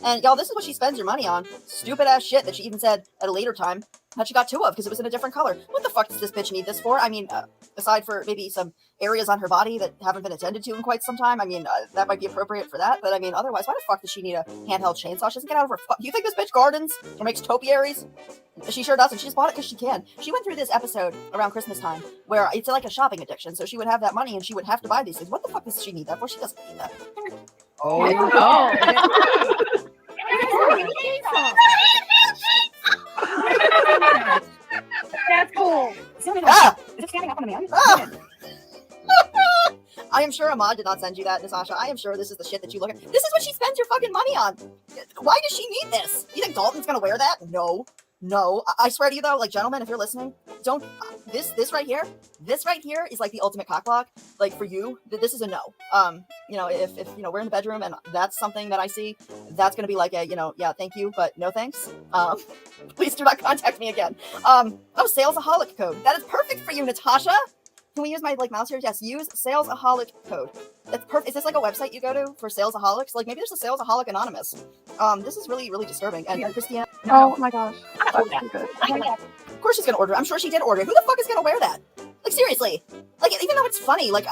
And y'all, this is what she spends her money on. Stupid ass shit that she even said at a later time that she got 2 of because it was in a different color. What the fuck does this bitch need this for? I mean, aside for maybe some areas on her body that haven't been attended to in quite some time, I mean, that might be appropriate for that. But I mean, otherwise, why the fuck does she need a handheld chainsaw? She doesn't get out of her. Do you think this bitch gardens or makes topiaries? She sure doesn't. She just bought it because she can. She went through this episode around Christmas time where it's like a shopping addiction. So she would have that money and she would have to buy these things. What the fuck does she need that for? She doesn't need that. Oh. That's cool. Ah! Is it standing up on the man? Ah! I am sure Ahmad did not send you that, Natasha. I am sure this is the shit that you look at. This is what she spends your fucking money on. Why does she need this? You think Dalton's gonna wear that? No. No. I swear to you though, like, gentlemen, if you're listening, don't, this right here is like the ultimate cockblock. Like, for you, this is a no. You know, if you know, we're in the bedroom and that's something that I see, that's gonna be like a, you know, yeah, thank you, but no thanks. Please do not contact me again. Oh, salesaholic code. That is perfect for you, Natasha. Can we use my mouse here? Yes, use salesaholic code. That's perfect. Is this like a website you go to for salesaholics? Like, maybe there's a salesaholic anonymous. This is really, really disturbing. And Christiana. Oh my gosh. Of course she's gonna order. I'm sure she did order. Who the fuck is gonna wear that? Like, seriously. Like, even though it's funny, like,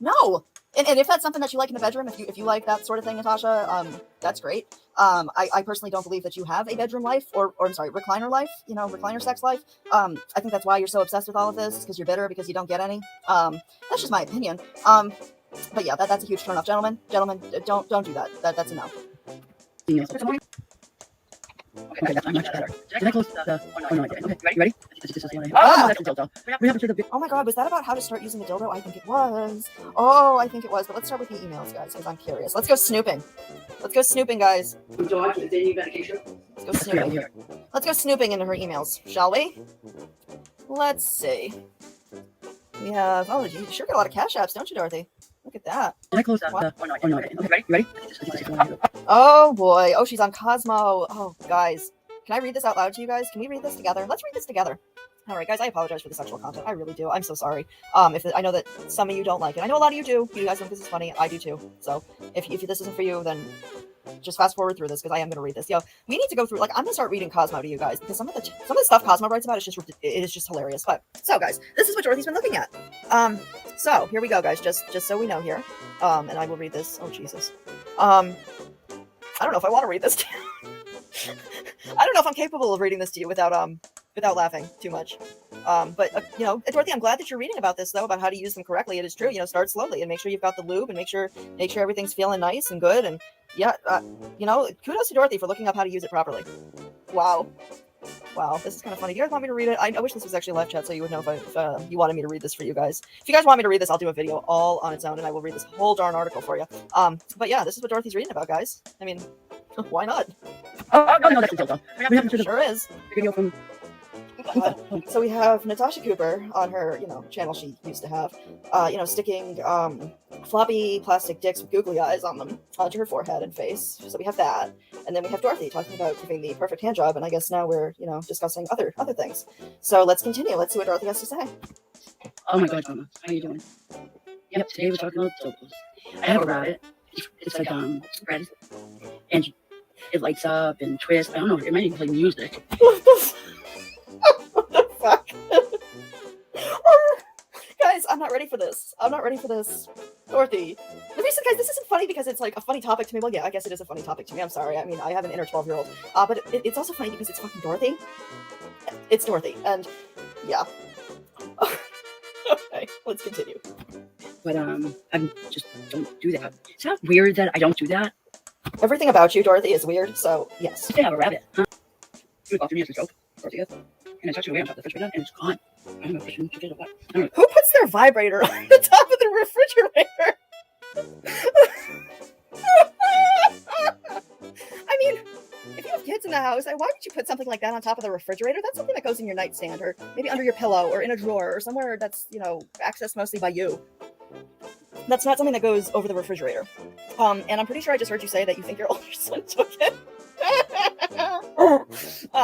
no. And if that's something that you like in the bedroom, if you like that sort of thing, Natasha, that's great. I personally don't believe that you have a bedroom life or I'm sorry, recliner life, you know, recliner sex life. I think that's why you're so obsessed with all of this, because you're bitter because you don't get any. That's just my opinion. But yeah, that's a huge turn off. Gentlemen, don't do that. That's a no. Okay, that's much better. Can I close the oh no, I didn't. Okay, ready? Ah! That's the dildo. We have to the Oh my god, was that about how to start using a dildo? I think it was. Oh, I think it was. But let's start with the emails, guys, because I'm curious. Let's go snooping. Let's go snooping, guys. Let's go snooping. Let's go snooping into her emails, shall we? Let's see. We have, oh, you sure got a lot of cash apps, don't you, Dorothy? Look at that. Can I close that? Oh no, I didn't. Okay, ready? Oh boy. Oh, she's on Cosmo. Oh, guys. Can I read this out loud to you guys? Can we read this together? Let's read this together. All right, guys, I apologize for the sexual content. I really do. I'm so sorry. If I know that some of you don't like it. I know a lot of you do. You guys think this is funny. I do too. So if this isn't for you, then just fast forward through this because I am going to read this. Yo, we need to go through, like, I'm going to start reading Cosmo to you guys because some of the stuff Cosmo writes about is just hilarious. But so, guys, this is what Dorothy's been looking at. So here we go, guys, just so we know here. And I will read this. Oh, Jesus. I don't know if I want to read this to you. I don't know if I'm capable of reading this to you without laughing too much. But you know, Dorothy, I'm glad that you're reading about this though, about how to use them correctly. It is true. You know, start slowly and make sure you've got the lube and make sure everything's feeling nice and good. And yeah, you know, kudos to Dorothy for looking up how to use it properly. Wow, this is kind of funny. Do you guys want me to read it? I wish this was actually live chat so you would know if you wanted me to read this for you guys. If you guys want me to read this, I'll do a video all on its own and I will read this whole darn article for you. But yeah, this is what Dorothy's reading about, guys. I mean, why not? Oh no, that's the dildo. We have to Sure is. Video from. So we have Natasha Cooper on her, you know, channel she used to have, you know, sticking floppy plastic dicks with googly eyes on them onto her forehead and face. So we have that, and then we have Dorothy talking about giving the perfect hand job, and I guess now we're, you know, discussing other things. So let's continue. Let's see what Dorothy has to say. Oh my God, Mama, how are you doing? Yep, today we're talking about dildos. I have a rabbit. It's like red, and it lights up and twists. I don't know. It might even play music. What the fuck? Guys, I'm not ready for this. Dorothy. The reason, guys, this isn't funny because it's like a funny topic to me. Well, yeah, I guess it is a funny topic to me. I'm sorry. I mean, I have an inner 12-year-old. But it's also funny because it's fucking Dorothy. It's Dorothy. And yeah. Okay, let's continue. But I just don't do that. Is that weird that I don't do that? Everything about you, Dorothy, is weird, so yes. I have a rabbit. Huh? It was about 3 minutes ago. And I touched it away on top of the refrigerator, and it's gone. I don't know if I should get it. Who puts their vibrator on the top of the refrigerator? I mean, if you have kids in the house, why would you put something like that on top of the refrigerator? That's something that goes in your nightstand, or maybe under your pillow, or in a drawer, or somewhere that's, you know, accessed mostly by you. That's not something that goes over the refrigerator. And I'm pretty sure I just heard you say that you think your older son took it.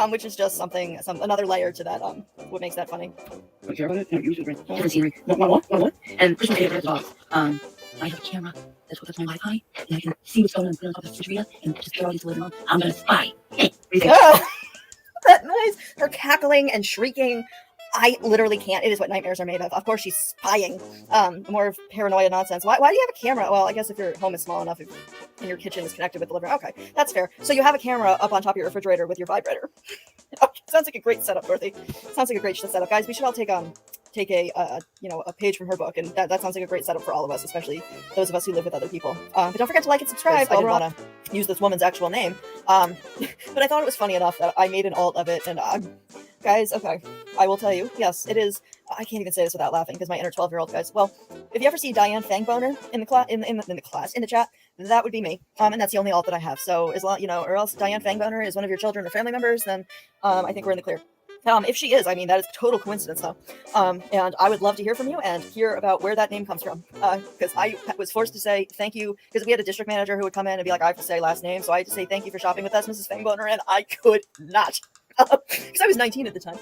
Which is just another layer to that, what makes that funny. Don't care about it? No, use it, right? What? And Christmas cake as well. I have a camera that's hooked up to my Wi-Fi, and I can see what's going on on top of the refrigerator and just picture all these living room. I'm gonna spy. Hey, what do you think? Ah, that noise, her cackling and shrieking. I literally can't. It is what nightmares are made of. Of course, she's spying. More of paranoia nonsense. Why do you have a camera? Well, I guess if your home is small enough and your kitchen is connected with the living room. Okay, that's fair. So you have a camera up on top of your refrigerator with your vibrator. Okay, sounds like a great setup, Dorothy. Sounds like a great setup, guys. We should all take a a page from her book, and that sounds like a great setup for all of us, especially those of us who live with other people. But don't forget to like and subscribe. I didn't want to use this woman's actual name, but I thought it was funny enough that I made an alt of it, and guys, okay, I will tell you, yes, it is. I can't even say this without laughing because my inner 12-year-old, guys. Well, if you ever see Diane Fangboner in the class, in the chat, that would be me. And that's the only alt that I have. So as long, or else Diane Fangboner is one of your children or family members, then I think we're in the clear. If she is, I mean, that is total coincidence, though. And I would love to hear from you and hear about where that name comes from. Because I was forced to say thank you, because we had a district manager who would come in and be like, I have to say last name. So I had to say thank you for shopping with us, Mrs. Fangboner, and I could not. Because I was 19 at the time.